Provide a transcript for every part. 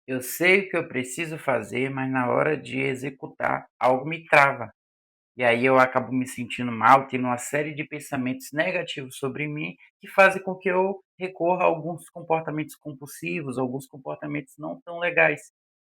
Eu sei o que eu preciso fazer, mas na hora de executar, algo me trava. E aí eu acabo me sentindo mal, tendo uma série de pensamentos negativos sobre mim, que fazem com que eu recorra a alguns comportamentos compulsivos, alguns comportamentos não tão legais.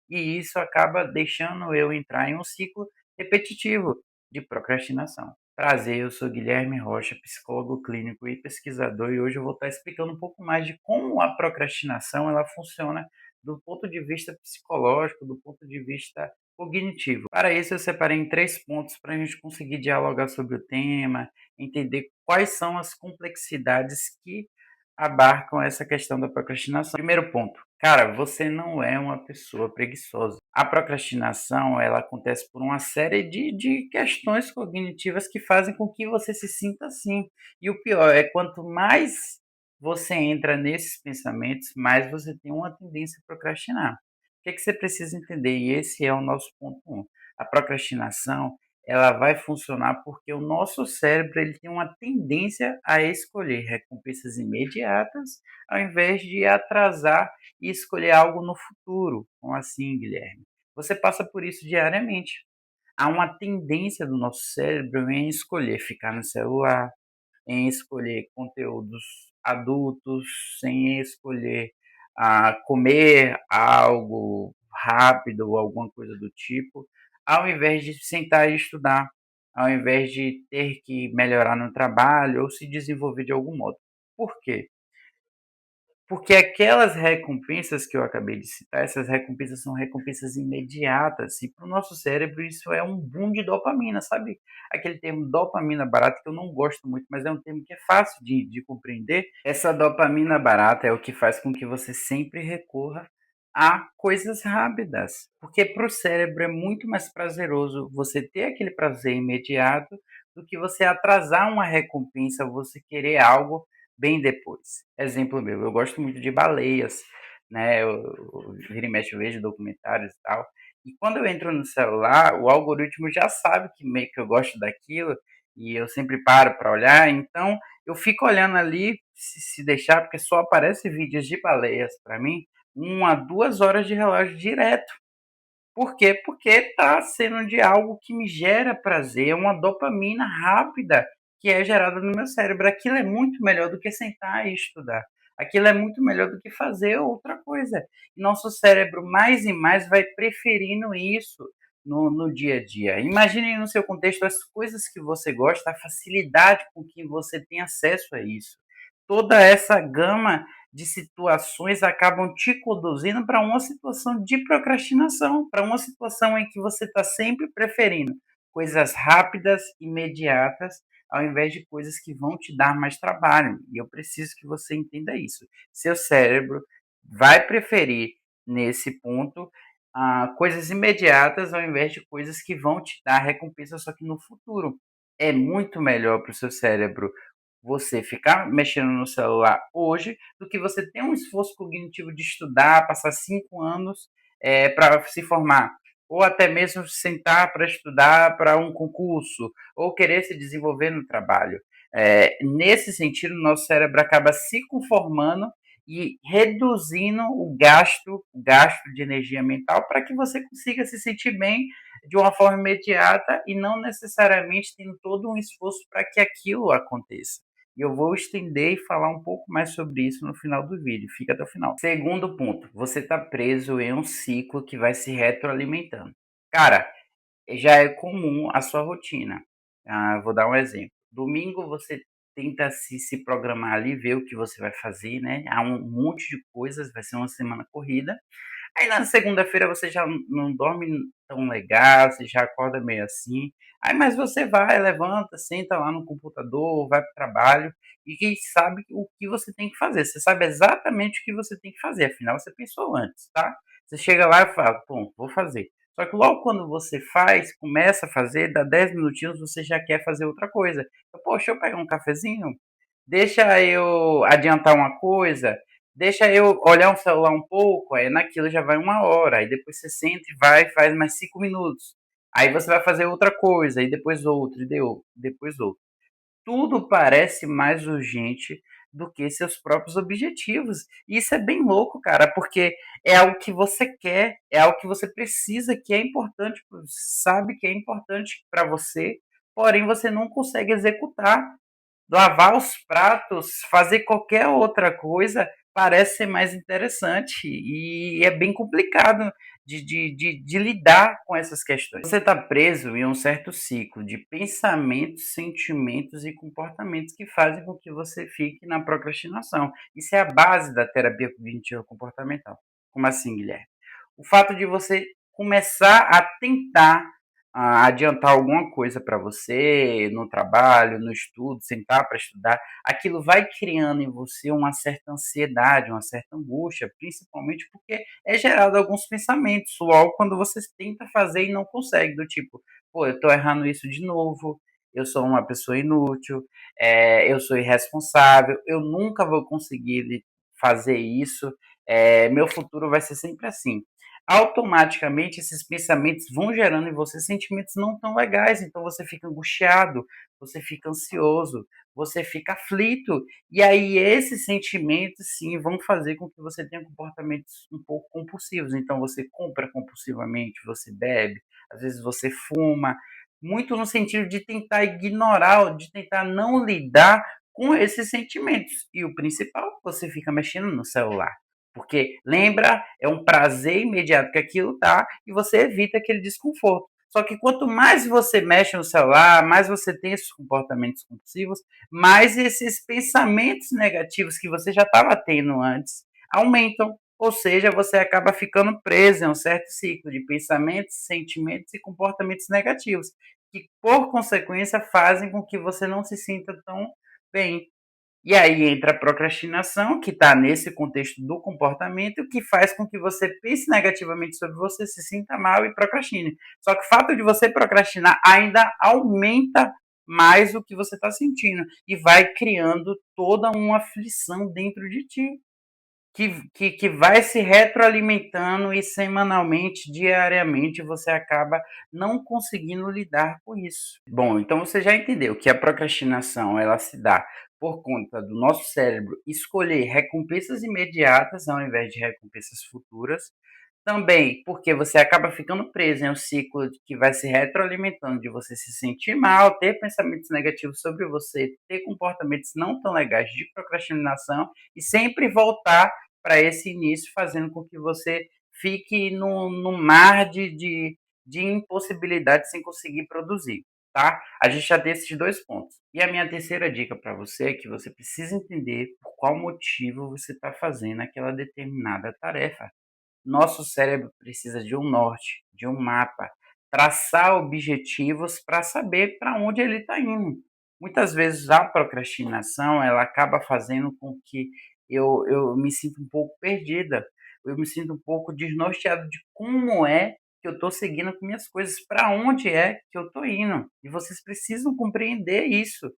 E isso acaba deixando eu entrar em um ciclo repetitivo de procrastinação. Prazer, eu sou Guilherme Rocha, psicólogo clínico e pesquisador, e hoje eu vou estar explicando um pouco mais de como a procrastinação ela funciona do ponto de vista psicológico, do ponto de vista cognitivo. Para isso, eu separei em 3 pontos para a gente conseguir dialogar sobre o tema, entender quais são as complexidades que abarcam essa questão da procrastinação. Primeiro ponto, cara, você não é uma pessoa preguiçosa. A procrastinação, ela acontece por uma série de questões cognitivas que fazem com que você se sinta assim. E o pior é quanto mais você entra nesses pensamentos, mais você tem uma tendência a procrastinar. O que é que você precisa entender? E esse é o nosso ponto um. A procrastinação, ela vai funcionar porque o nosso cérebro ele tem uma tendência a escolher recompensas imediatas, ao invés de atrasar e escolher algo no futuro. Como assim, Guilherme? Você passa por isso diariamente. Há uma tendência do nosso cérebro em escolher ficar no celular, em escolher conteúdos adultos, sem escolher comer algo rápido ou alguma coisa do tipo, ao invés de sentar e estudar, ao invés de ter que melhorar no trabalho ou se desenvolver de algum modo. Por quê? Porque aquelas recompensas que eu acabei de citar, essas recompensas são recompensas imediatas, e para o nosso cérebro isso é um boom de dopamina, sabe? Aquele termo dopamina barata que eu não gosto muito, mas é um termo que é fácil de compreender. Essa dopamina barata é o que faz com que você sempre recorra a coisas rápidas, porque para o cérebro é muito mais prazeroso você ter aquele prazer imediato do que você atrasar uma recompensa, você querer algo bem depois. Exemplo meu, eu gosto muito de baleias, né? Eu vira e mexe eu vejo documentários e tal. E quando eu entro no celular, o algoritmo já sabe que meio que eu gosto daquilo e eu sempre paro para olhar, então eu fico olhando ali, se deixar, porque só aparece vídeos de baleias para mim, 1 a 2 horas de relógio direto. Por quê? Porque está sendo de algo que me gera prazer, é uma dopamina rápida que é gerada no meu cérebro. Aquilo é muito melhor do que sentar e estudar. Aquilo é muito melhor do que fazer outra coisa. E nosso cérebro, mais e mais, vai preferindo isso no dia a dia. Imagine no seu contexto as coisas que você gosta, a facilidade com que você tem acesso a isso. Toda essa gama de situações acabam te conduzindo para uma situação de procrastinação, para uma situação em que você está sempre preferindo coisas rápidas, imediatas, ao invés de coisas que vão te dar mais trabalho. E eu preciso que você entenda isso. Seu cérebro vai preferir, nesse ponto, coisas imediatas ao invés de coisas que vão te dar recompensa, só que no futuro. É muito melhor para o seu cérebro você ficar mexendo no celular hoje do que você ter um esforço cognitivo de estudar, passar 5 anos para se formar, ou até mesmo sentar para estudar para um concurso, ou querer se desenvolver no trabalho. Nesse sentido, nosso cérebro acaba se conformando e reduzindo o gasto de energia mental para que você consiga se sentir bem de uma forma imediata e não necessariamente tendo todo um esforço para que aquilo aconteça. E eu vou estender e falar um pouco mais sobre isso no final do vídeo. Fica até o final. Segundo ponto, você está preso em um ciclo que vai se retroalimentando. Cara, já é comum a sua rotina. Vou dar um exemplo. Domingo você tenta se programar ali, ver o que você vai fazer, né? Há um monte de coisas, vai ser uma semana corrida. Aí na segunda-feira você já não dorme tão legal, você já acorda meio assim. Aí mas você vai, levanta, senta lá no computador, vai para o trabalho e quem sabe o que você tem que fazer. Você sabe exatamente o que você tem que fazer, afinal você pensou antes, tá? Você chega lá e fala, pronto, vou fazer. Só que logo quando você faz, começa a fazer, dá 10 minutinhos, você já quer fazer outra coisa. Então, poxa, eu pegar um cafezinho, deixa eu adiantar uma coisa, deixa eu olhar um celular um pouco, aí naquilo já vai 1 hora, aí depois você senta e vai e faz mais 5 minutos. Aí você vai fazer outra coisa, e depois outra, e depois outra. Tudo parece mais urgente do que seus próprios objetivos. E isso é bem louco, cara, porque é algo que você quer, é algo que você precisa, que é importante, sabe que é importante para você, porém você não consegue executar. Lavar os pratos, fazer qualquer outra coisa parece ser mais interessante e é bem complicado de lidar com essas questões. Você está preso em um certo ciclo de pensamentos, sentimentos e comportamentos que fazem com que você fique na procrastinação. Isso é a base da terapia cognitiva comportamental. Como assim, Guilherme? O fato de você começar a tentar adiantar alguma coisa para você no trabalho, no estudo, sentar para estudar, aquilo vai criando em você uma certa ansiedade, uma certa angústia, principalmente porque é gerado alguns pensamentos, logo quando você tenta fazer e não consegue, do tipo, pô, eu estou errando isso de novo, eu sou uma pessoa inútil, eu sou irresponsável, eu nunca vou conseguir fazer isso, meu futuro vai ser sempre assim. Automaticamente esses pensamentos vão gerando em você sentimentos não tão legais, então você fica angustiado, você fica ansioso, você fica aflito, e aí esses sentimentos sim vão fazer com que você tenha comportamentos um pouco compulsivos. Então você compra compulsivamente, você bebe, às vezes você fuma, muito no sentido de tentar ignorar, de tentar não lidar com esses sentimentos. E o principal, você fica mexendo no celular. Porque lembra, é um prazer imediato que aquilo dá e você evita aquele desconforto. Só que quanto mais você mexe no celular, mais você tem esses comportamentos compulsivos, mais esses pensamentos negativos que você já estava tendo antes aumentam. Ou seja, você acaba ficando preso em um certo ciclo de pensamentos, sentimentos e comportamentos negativos, que por consequência fazem com que você não se sinta tão bem. E aí entra a procrastinação, que está nesse contexto do comportamento, que faz com que você pense negativamente sobre você, se sinta mal e procrastine. Só que o fato de você procrastinar ainda aumenta mais o que você está sentindo e vai criando toda uma aflição dentro de ti que vai se retroalimentando e semanalmente, diariamente, você acaba não conseguindo lidar com isso. Bom, então você já entendeu que a procrastinação ela se dá por conta do nosso cérebro escolher recompensas imediatas ao invés de recompensas futuras. Também porque você acaba ficando preso em um ciclo que vai se retroalimentando de você se sentir mal, ter pensamentos negativos sobre você, ter comportamentos não tão legais de procrastinação e sempre voltar para esse início, fazendo com que você fique no mar de impossibilidade sem conseguir produzir, tá? A gente já tem esses dois pontos. E a minha terceira dica para você é que você precisa entender por qual motivo você está fazendo aquela determinada tarefa. Nosso cérebro precisa de um norte, de um mapa, traçar objetivos para saber para onde ele está indo. Muitas vezes a procrastinação ela acaba fazendo com que eu me sinta um pouco perdida, eu me sinto um pouco desnorteado de como é que eu estou seguindo com minhas coisas, para onde é que eu estou indo. E vocês precisam compreender isso.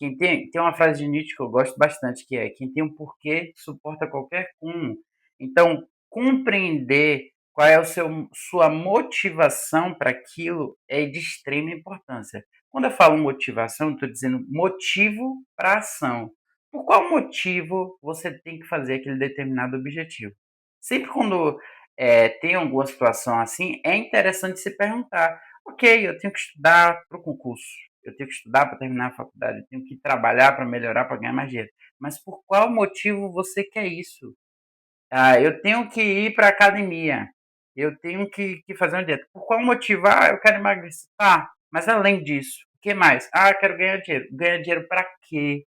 Tem uma frase de Nietzsche que eu gosto bastante, que é: quem tem um porquê suporta qualquer como. Então, compreender qual é sua motivação para aquilo é de extrema importância. Quando eu falo motivação, eu estou dizendo motivo para ação. Por qual motivo você tem que fazer aquele determinado objetivo? Sempre quando tem alguma situação assim, é interessante se perguntar: ok, eu tenho que estudar para o concurso, eu tenho que estudar para terminar a faculdade, eu tenho que trabalhar para melhorar, para ganhar mais dinheiro. Mas por qual motivo você quer isso? Eu tenho que ir para academia, eu tenho que fazer uma dieta. Por qual motivo? Eu quero emagrecer. Tá, mas além disso, o que mais? Eu quero ganhar dinheiro. Ganhar dinheiro para quê?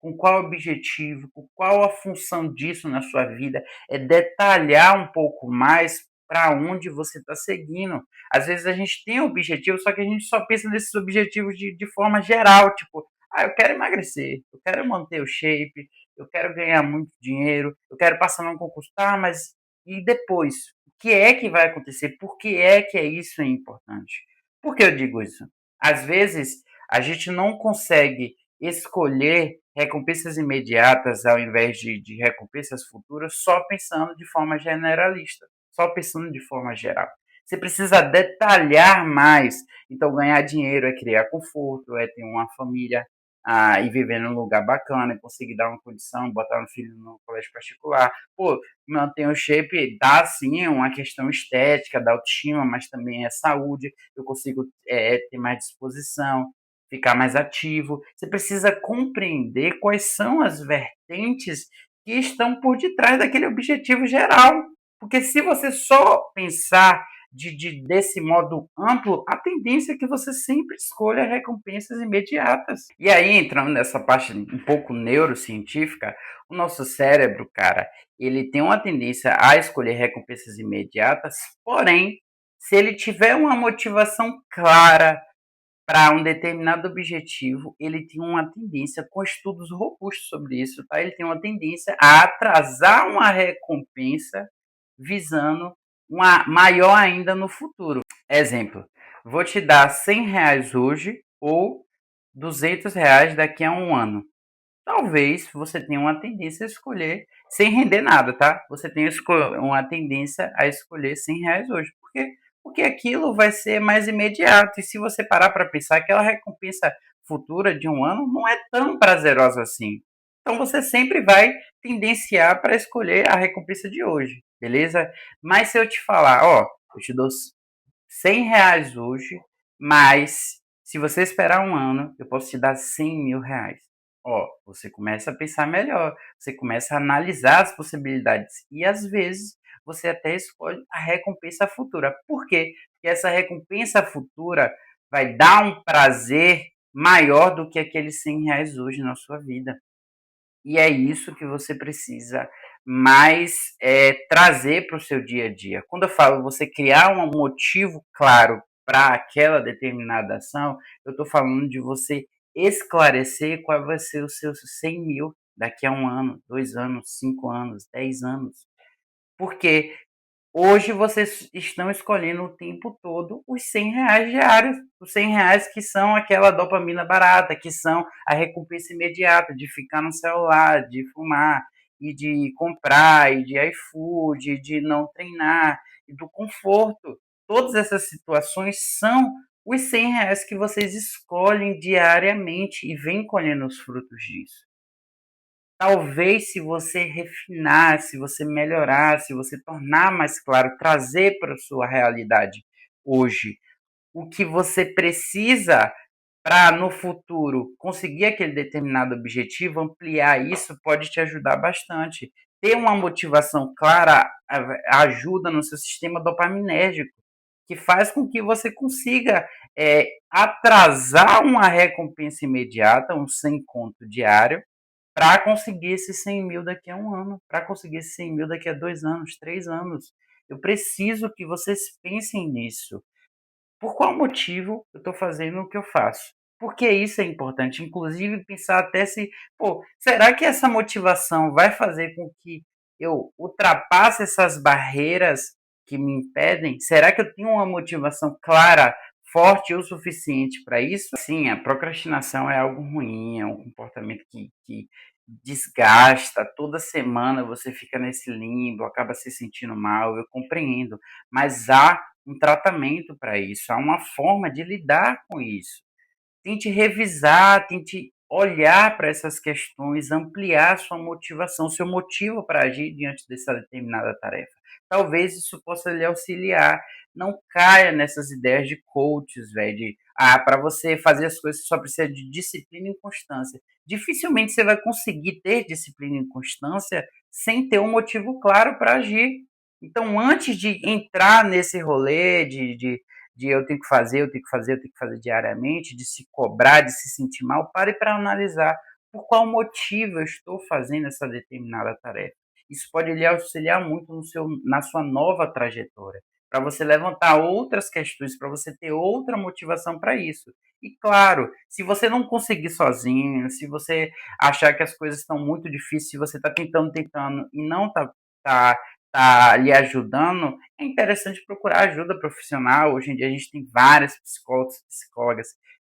Com qual objetivo? Com qual a função disso na sua vida? É detalhar um pouco mais para onde você está seguindo. Às vezes a gente tem objetivos, só que a gente só pensa nesses objetivos de forma geral, tipo, eu quero emagrecer, eu quero manter o shape, eu quero ganhar muito dinheiro, eu quero passar num concurso. Tá, mas e depois? O que é que vai acontecer? Por que é isso importante? Por que eu digo isso? Às vezes, a gente não consegue escolher recompensas imediatas ao invés de recompensas futuras só pensando de forma generalista, só pensando de forma geral. Você precisa detalhar mais. Então, ganhar dinheiro é criar conforto, é ter uma família e viver num lugar bacana, conseguir dar uma condição, botar um filho no colégio particular. Pô, manter o shape dá sim uma questão estética, da autoestima, mas também é saúde. Eu consigo ter mais disposição, ficar mais ativo. Você precisa compreender quais são as vertentes que estão por detrás daquele objetivo geral. Porque se você só pensar desse modo amplo, a tendência é que você sempre escolha recompensas imediatas. E aí, entrando nessa parte um pouco neurocientífica, o nosso cérebro, cara, ele tem uma tendência a escolher recompensas imediatas, porém, se ele tiver uma motivação clara para um determinado objetivo, ele tem uma tendência, com estudos robustos sobre isso, tá? Ele tem uma tendência a atrasar uma recompensa visando uma maior ainda no futuro. Exemplo, vou te dar R$ 100 hoje ou R$ 200 daqui a um ano. Talvez você tenha uma tendência a escolher sem render nada, tá? Você tenha uma tendência a escolher R$ 100 hoje. Por quê? Porque aquilo vai ser mais imediato. E se você parar para pensar, aquela recompensa futura de um ano não é tão prazerosa assim. Então você sempre vai tendenciar para escolher a recompensa de hoje, beleza? Mas se eu te falar, ó, eu te dou R$ 100 hoje, mas se você esperar um ano, eu posso te dar R$ 100.000. Ó, você começa a pensar melhor, você começa a analisar as possibilidades e às vezes você até escolhe a recompensa futura. Por quê? Porque essa recompensa futura vai dar um prazer maior do que aqueles R$ 100 hoje na sua vida. E é isso que você precisa mais trazer para o seu dia a dia. Quando eu falo você criar um motivo claro para aquela determinada ação, eu estou falando de você esclarecer qual vai ser os seus 100 mil daqui a um ano, 2 anos, 5 anos, 10 anos. Porque hoje vocês estão escolhendo o tempo todo os R$ 100 diários, os R$ 100 que são aquela dopamina barata, que são a recompensa imediata de ficar no celular, de fumar, e de comprar, e de iFood, e de não treinar, e do conforto. Todas essas situações são os R$ 100 que vocês escolhem diariamente e vêm colhendo os frutos disso. Talvez se você refinar, se você melhorar, se você tornar mais claro, trazer para a sua realidade hoje o que você precisa para no futuro conseguir aquele determinado objetivo, ampliar isso pode te ajudar bastante. Ter uma motivação clara ajuda no seu sistema dopaminérgico, que faz com que você consiga atrasar uma recompensa imediata, um sem conto diário, para conseguir esses 100 mil daqui a um ano, para conseguir esses 100 mil daqui a 2 anos, 3 anos. Eu preciso que vocês pensem nisso. Por qual motivo eu estou fazendo o que eu faço? Porque isso é importante, inclusive pensar até se, pô, será que essa motivação vai fazer com que eu ultrapasse essas barreiras que me impedem? Será que eu tenho uma motivação clara, forte o suficiente para isso? Sim, a procrastinação é algo ruim, é um comportamento que desgasta. Toda semana você fica nesse limbo, acaba se sentindo mal, eu compreendo, mas há um tratamento para isso, há uma forma de lidar com isso. Tente revisar, tente olhar para essas questões, ampliar sua motivação, seu motivo para agir diante dessa determinada tarefa. Talvez isso possa lhe auxiliar. Não caia nessas ideias de coaches, velho, para você fazer as coisas você só precisa de disciplina e constância. Dificilmente você vai conseguir ter disciplina e constância sem ter um motivo claro para agir. Então, antes de entrar nesse rolê de eu tenho que fazer, eu tenho que fazer, eu tenho que fazer diariamente, de se cobrar, de se sentir mal, pare para analisar por qual motivo eu estou fazendo essa determinada tarefa. Isso pode lhe auxiliar muito na sua nova trajetória, para você levantar outras questões, para você ter outra motivação para isso. E claro, se você não conseguir sozinho, se você achar que as coisas estão muito difíceis, se você está tentando, tentando e não está lhe ajudando, é interessante procurar ajuda profissional. Hoje em dia a gente tem vários psicólogos e psicólogas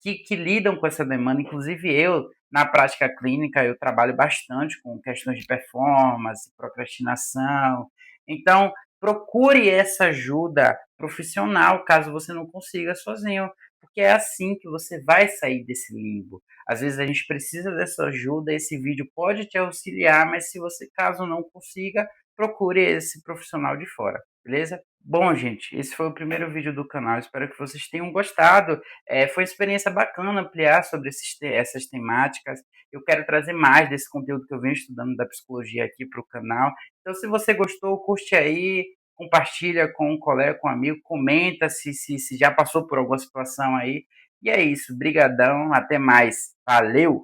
que lidam com essa demanda. Inclusive eu, na prática clínica, eu trabalho bastante com questões de performance, procrastinação. Então, procure essa ajuda profissional caso você não consiga sozinho. porque é assim que você vai sair desse limbo. Às vezes a gente precisa dessa ajuda, esse vídeo pode te auxiliar, mas se você caso não consiga, procure esse profissional de fora, beleza? Bom, gente, esse foi o primeiro vídeo do canal, espero que vocês tenham gostado. Foi uma experiência bacana ampliar sobre essas temáticas. Eu quero trazer mais desse conteúdo que eu venho estudando da psicologia aqui para o canal. Então, se você gostou, curte aí, compartilha com um colega, com um amigo, comenta se já passou por alguma situação aí. E é isso, brigadão, até mais. Valeu!